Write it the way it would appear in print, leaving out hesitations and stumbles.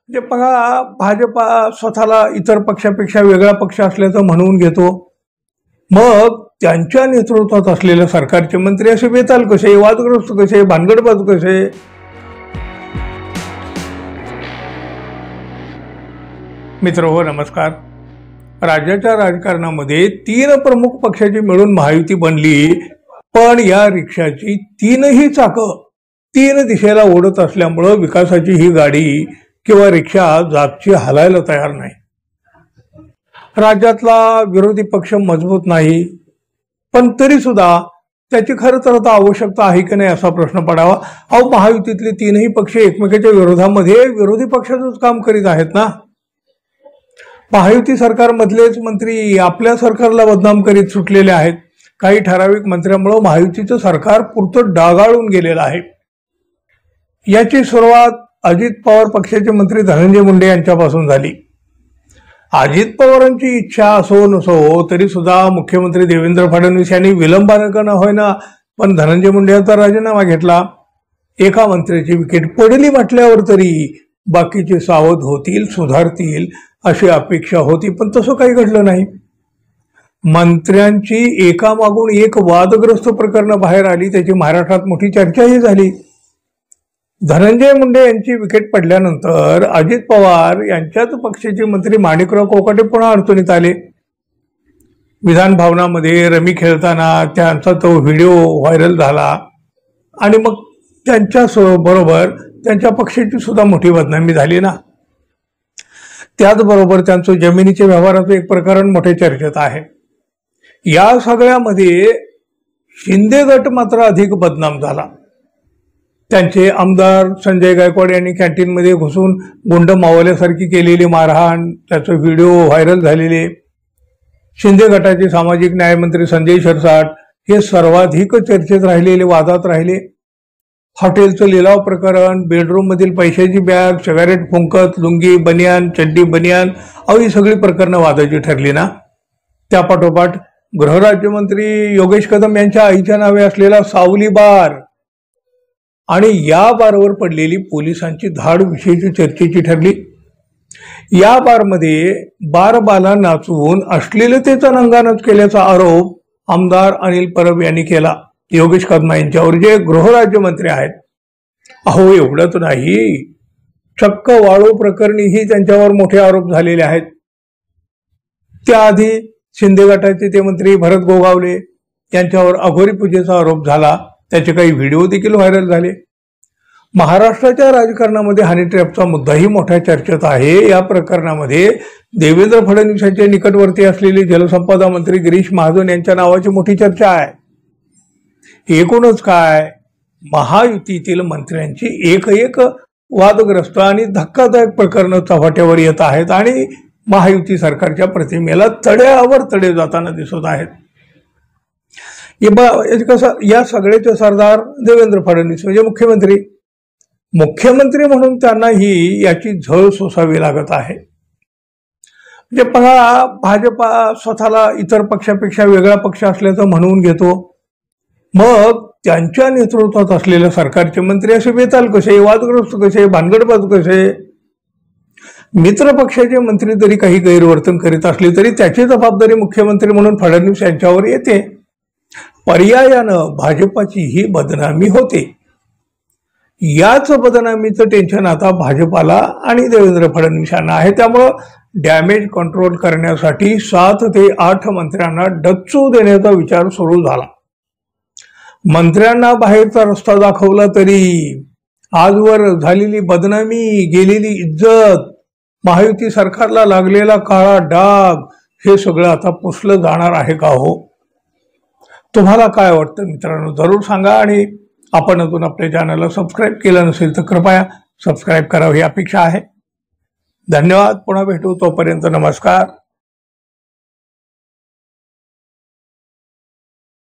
म्हणजे बघा, भाजपा स्वतःला इतर पक्षापेक्षा वेगळा पक्ष असल्याचं म्हणून घेतो, मग त्यांच्या नेतृत्वात असलेल्या सरकारचे मंत्री असे बेताल कसे, वादग्रस्त कसे, भानगडबाज कसे? मित्रहो नमस्कार. राज्याच्या राजकारणामध्ये तीन प्रमुख पक्षाची मिळून महायुती बनली, पण या रिक्षाची तीनही चाकं तीन दिशेला ओढत असल्यामुळं विकासाची ही गाडी किंवा रिक्षा जागची हलायला तयार नाही. राज्यातला विरोधी पक्ष मजबूत नाही, पण तरी सुद्धा त्याची खरं तर आता आवश्यकता आहे की नाही असा प्रश्न पडावा. अहो, महायुतीतले तीनही पक्ष एकमेकाच्या विरोधामध्ये विरोधी पक्षाचंच काम करीत आहेत ना. महायुती सरकारमधलेच मंत्री आपल्या सरकारला बदनाम करीत सुटलेले आहेत. काही ठराविक मंत्र्यांमुळे महायुतीचं सरकार पुरतं डागाळून गेलेलं आहे. याची सुरुवात अजित पवार पक्षाचे मंत्री धनंजय मुंडे यांच्यापासून झाली. अजित पवारांची इच्छा असो नसो तरी सुद्धा मुख्यमंत्री देवेंद्र फडणवीस यांनी विलंबानं का न होईना पण धनंजय मुंडे यांचा राजीनामा घेतला. एका मंत्र्याची विकेट पडली म्हटल्यावर तरी बाकीचे सावध होतील, सुधारतील अशी अपेक्षा होती, पण तसं काही घडलं नाही. मंत्र्यांची एकामागून एक वादग्रस्त प्रकरणं बाहेर आली, त्याची महाराष्ट्रात मोठी चर्चाही झाली. धनंजय मुंडे यांची विकेट पडल्यानंतर अजित पवार यांच्याच पक्षाचे मंत्री माणिकराव कोकाटे पुन्हा अडचणीत आले. विधान भवनामध्ये रमी खेळताना त्यांचा तो व्हिडिओ व्हायरल झाला आणि मग त्यांच्या बरोबर त्यांच्या पक्षाची सुद्धा मोठी बदनामी झाली ना. त्याचबरोबर त्यांचं जमिनीच्या व्यवहाराचं एक प्रकरण मोठ्या चर्चेत आहे. या सगळ्यामध्ये शिंदे गट मात्र अधिक बदनाम झाला. त्यांचे आमदार संजय गायकवाड यांनी कॅन्टीनमध्ये घुसून गुंड मावल्यासारखी केलेली मारहाण, त्याचे व्हिडिओ व्हायरल झालेले. शिंदे गटाचे सामाजिक न्याय मंत्री संजय शिरसाट हे सर्वाधिक चर्चेत राहिलेले, वादात राहिले. हॉटेलचं लिलाव प्रकरण, बेडरूम मधील पैशाची बॅग, सिगारेट फुंकत, लुंगी बनियान, चड्डी बनियान, ही सगळी प्रकरणं वादाची ठरली ना. त्यापाठोपाठ गृहराज्यमंत्री योगेश कदम यांच्या आईच्या नावे असलेला सावली बार आणि या बारवर पडलेली पोलिसांची धाड विषयीची चर्चेची ठरली. या बारमध्ये बारबाला नाचवून अश्लीलतेचा नंगानाच केल्याचा आरोप आमदार अनिल परब यांनी केला योगेश कदम यांच्यावर, जे गृहराज्यमंत्री आहेत. अहो, एवढंच नाही, चक्क वाळू प्रकरणीही त्यांच्यावर मोठे आरोप झालेले आहेत. त्याआधी शिंदे गटाचे ते मंत्री भरत गोगावले यांच्यावर अघोरी पूजेचा आरोप झाला, त्याचे काही व्हिडिओ देखील व्हायरल झाले. महाराष्ट्राच्या राजकारणामध्ये हनी ट्रॅपचा मुद्दाही मोठ्या चर्चेत आहे. या प्रकरणामध्ये देवेंद्र फडणवीस यांच्या निकटवर्ती असलेले जलसंपदा मंत्री गिरीश महाजन यांच्या नावाची मोठी चर्चा आहे. एकूणच काय, महायुतीतील मंत्र्यांची एक वादग्रस्त आणि धक्कादायक प्रकरणं चव्हाट्यावर येत आहेत आणि महायुती सरकारच्या प्रतिमेला तड्यावर तडे जाताना दिसत आहेत. कसं, या सगळ्याचे सरदार देवेंद्र फडणवीस म्हणजे मुख्यमंत्री म्हणून त्यांनाही याची झळ सोसावी लागत आहे. म्हणजे बघा, भाजपा स्वतःला इतर पक्षापेक्षा वेगळा पक्ष असल्याचं म्हणून घेतो, मग त्यांच्या नेतृत्वात असलेल्या सरकारचे मंत्री असे बेताल कसे, वादग्रस्त कसे, भानगडबाज कसे? मित्र पक्षाचे मंत्री जरी काही गैरवर्तन करीत असले तरी त्याची जबाबदारी मुख्यमंत्री म्हणून फडणवीस यांच्यावर येते. पर्यायानं भाजपाची ही बदनामी होते. याच बदनामीचं टेन्शन आता भाजपाला आणि देवेंद्र फडणवीस यांना आहे. त्यामुळं डॅमेज कंट्रोल करण्यासाठी 7 ते 8 मंत्र्यांना डच्चू देण्याचा विचार सुरू झाला. मंत्र्यांना बाहेरचा रस्ता दाखवला तरी आजवर झालेली बदनामी, गेलेली इज्जत, महायुती सरकारला लागलेला काळा डाग हे सगळं आता पुसलं जाणार आहे का हो? तुम्हाला काय वाटतं मित्रांनो, जरूर सांगा. आणि आपण अजून आपल्या चॅनलला सबस्क्राईब केलं नसेल तर कृपया सबस्क्राईब करावं ही अपेक्षा आहे. धन्यवाद. पुन्हा भेटू, तोपर्यंत नमस्कार.